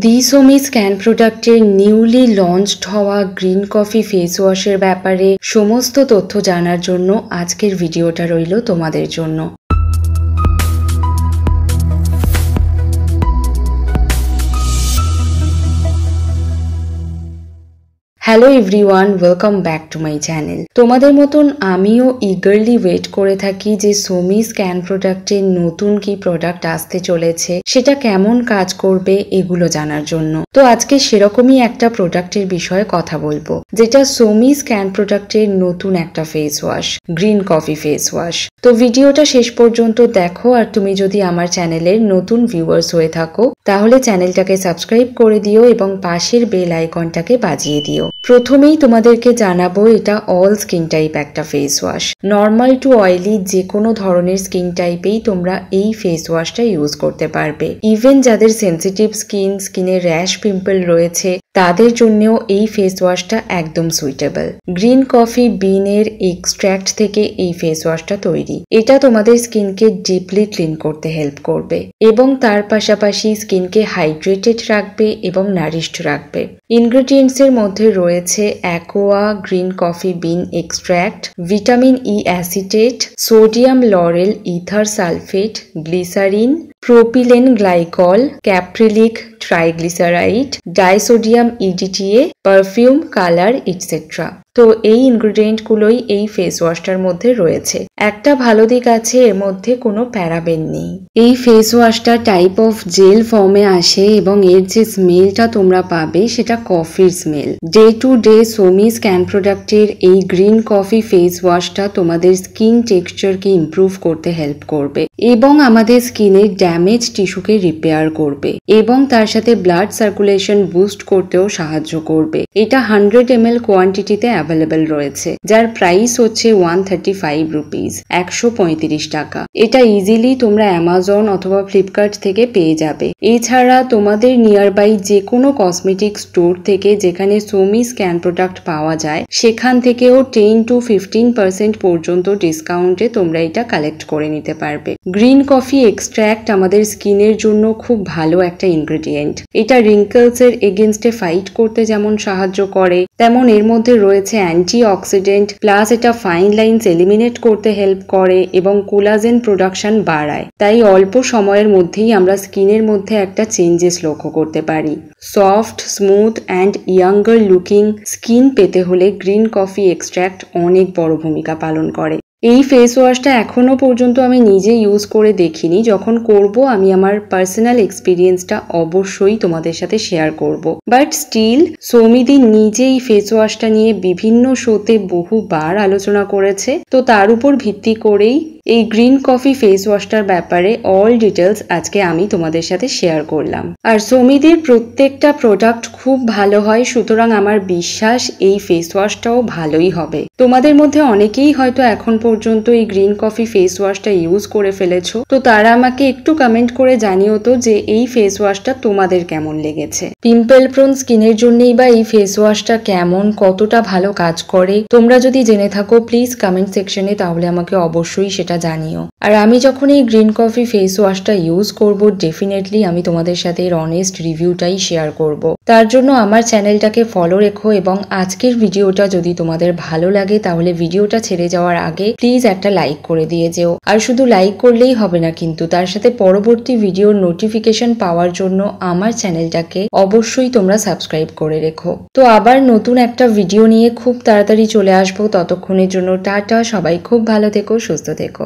দি সোমি স্ক্যান প্রোডাক্টের newly launched হওয়া গ্রিন কফি ফেস ওয়াশের ব্যাপারে সমস্ত তথ্য জানার জন্য আজকের ভিডিওটা রইল তোমাদের জন্য। Hello everyone, welcome back to my channel. তোমাদের মতন আমিও ইগারলি ওয়েট করে থাকি যে সোমি স্ক্যান প্রোডাক্টের নতুন কি প্রোডাক্ট আসতে চলেছে, সেটা কেমন কাজ করবে এগুলো জানার জন্য। তো আজকে সেরকমই একটা প্রোডাক্টের বিষয়ে কথা বলবো, যেটা সোমি স্ক্যান প্রোডাক্টের নতুন একটা face wash, green coffee face wash. তো ভিডিওটা শেষ পর্যন্ত দেখো, আর তুমি যদি আমার চ্যানেলের নতুন ভিউয়ার্স হয়ে থাকো তাহলে চ্যানেলটাকে সাবস্ক্রাইব করে দিও এবং পাশের বেল আইকনটাকে বাজিয়ে দিও। প্রথমেই তোমাদেরকে জানাবো, এটা অল স্কিন টাইপ একটা face wash. Normal to oily যে কোনো ধরনের স্কিন টাইপেই তোমরা এই ফেস ওয়াশটা ইউজ করতে পারবে। ইভেন যাদের সেন্সিটিভ স্কিনে র্যাশ পিম্পল রয়েছে তাদের জন্যও এই ফেস ওয়াশটা একদম সুইটেবল। গ্রিন কফি বিনের এক্সট্র্যাক্ট থেকে এই ফেস ওয়াশটা তৈরি। এটা তোমাদের স্কিনকে ডিপলি ক্লিন করতে হেল্প করবে এবং তার পাশাপাশি স্কিনকে হাইড্রেটেড রাখবে এবং নারিশড রাখবে। ইনগ্রেডিয়েন্টস এর মধ্যে রয়েছে aqua green coffee bean extract, vitamin E acetate, sodium lauryl ether sulphate, glycerin, propylene glycol, caprylic triglyceride, disodium EDTA, perfume, colour etcetera. তো এই ইনগ্রেডিয়েন্টগুলোই এই ফেস ওয়াশটার মধ্যে রয়েছে। একটা ভালো দিক আছে, এর মধ্যে কোনো প্যারাবেন নেই। এই ফেস ওয়াশটা টাইপ অফ জেল ফর্মে আসে এবং এর যে স্মেলটা তোমরা পাবে সেটা কফির স্মেল। ডে টু ডে সোমি স্ক্যান প্রোডাক্টের এই গ্রিন কফি ফেস ওয়াশটা তোমাদের স্কিন টেক্সচারকে ইমপ্রুভ করতে হেল্প করবে এবং আমাদের স্কিনের ড্যামেজ টিস্যুকে রিপেয়ার করবে এবং তার সাথে ব্লাড সার্কুলেশন বুস্ট করতেও সাহায্য করবে। এটা 100 ml কোয়ান্টিটিতে অ্যাভেলেবল রয়েছে, যার প্রাইস হচ্ছে 135 রুপিস, 135 টাকা। এটা ইজিলি তোমরা অ্যামাজন অথবা ফ্লিপকার্ট থেকে পেয়ে যাবে। এছাড়া তোমাদের নিয়ার বাই যে কোনো কসমেটিক স্টোর থেকে যেখানে সোমি স্ক্যান প্রোডাক্ট পাওয়া যায় সেখান থেকেও 10 to 15% পর্যন্ত ডিসকাউন্টে তোমরা এটা কালেক্ট করে নিতে পারবে। গ্রিন কফি এক্সট্র্যাক্ট আমাদের স্কিনের জন্য খুব ভালো একটা ইনগ্রেডিয়েন্ট। এটা রিঙ্কলস এর এগেনস্টে ফাইট করতে যেমন সাহায্য করে, তেমন এর মধ্যে রয়েছে অ্যান্টি অক্সিডেন্ট, প্লাস এটা ফাইন লাইনস এলিমিনেট করতে হেল্প করে এবং কোলাজেন প্রোডাকশন বাড়ায়। তাই অল্প সময়ের মধ্যেই আমরা স্কিনের মধ্যে একটা চেঞ্জেস লক্ষ্য করতে পারি। Soft, smooth and younger looking skin পেতে হলে গ্রিন কফি এক্সট্র্যাক্ট অনেক বড় ভূমিকা পালন করে। এই ফেস ওয়াশটা এখনো পর্যন্ত আমি নিজে ইউজ করে দেখিনি, যখন করব আমি আমার পার্সোনাল এক্সপিরিয়েন্সটা অবশ্যই তোমাদের সাথে শেয়ার করব। বাট স্টিল সৌমিদি নিজে এই ফেস ওয়াশটা নিয়ে বিভিন্ন শোতে বহুবার আলোচনা করেছে, তো তার উপর ভিত্তি করেই এই গ্রিন কফি ফেস ওয়াশটার ব্যাপারে অল ডিটেলস আজকে আমি তোমাদের সাথে শেয়ার করলাম। আর সৌমিদির প্রত্যেকটা প্রোডাক্ট খুব ভালো হয়, সুতরাং আমার বিশ্বাস এই ফেস ওয়াশটাও ভালোই হবে। তোমাদের মধ্যে অনেকেই হয়তো এখন পর্যন্ত এই গ্রিন কফি ফেস ওয়াশটা ইউজ করে ফেলেছো, তো তারা আমাকে একটু কমেন্ট করে জানিও তো যে এই ফেস ওয়াশটা তোমাদের কেমন লেগেছে। পিম্পল প্রোন স্কিনের জন্যই বা এই ফেস ওয়াশটা কেমন, কতটা ভালো কাজ করে তোমরা যদি জেনে থাকো প্লিজ কমেন্ট সেকশনে তাহলে আমাকে অবশ্যই সেটা জানিও। আর আমি যখন এই গ্রিন কফি ফেস ওয়াশটা ইউজ করব ডেফিনেটলি আমি তোমাদের সাথে এর অনেস্ট রিভিউটাই শেয়ার করব। তার জন্য আমার চ্যানেলটাকে ফলো রেখো এবং আজকের ভিডিওটা যদি তোমাদের ভালো লাগে তাহলে ভিডিওটা ছেড়ে যাওয়ার আগে প্লিজ একটা লাইক করে দিয়ে যেও। আর শুধু লাইক করলেই হবে না, কিন্তু তার সাথে পরবর্তী ভিডিওর নোটিফিকেশন পাওয়ার জন্য আমার চ্যানেলটাকে অবশ্যই তোমরা সাবস্ক্রাইব করে রেখো। তো আবার নতুন একটা ভিডিও নিয়ে খুব তাড়াতাড়ি চলে আসবো। ততক্ষণের জন্য টাটা, সবাই খুব ভালো থেকো, সুস্থ থেকো।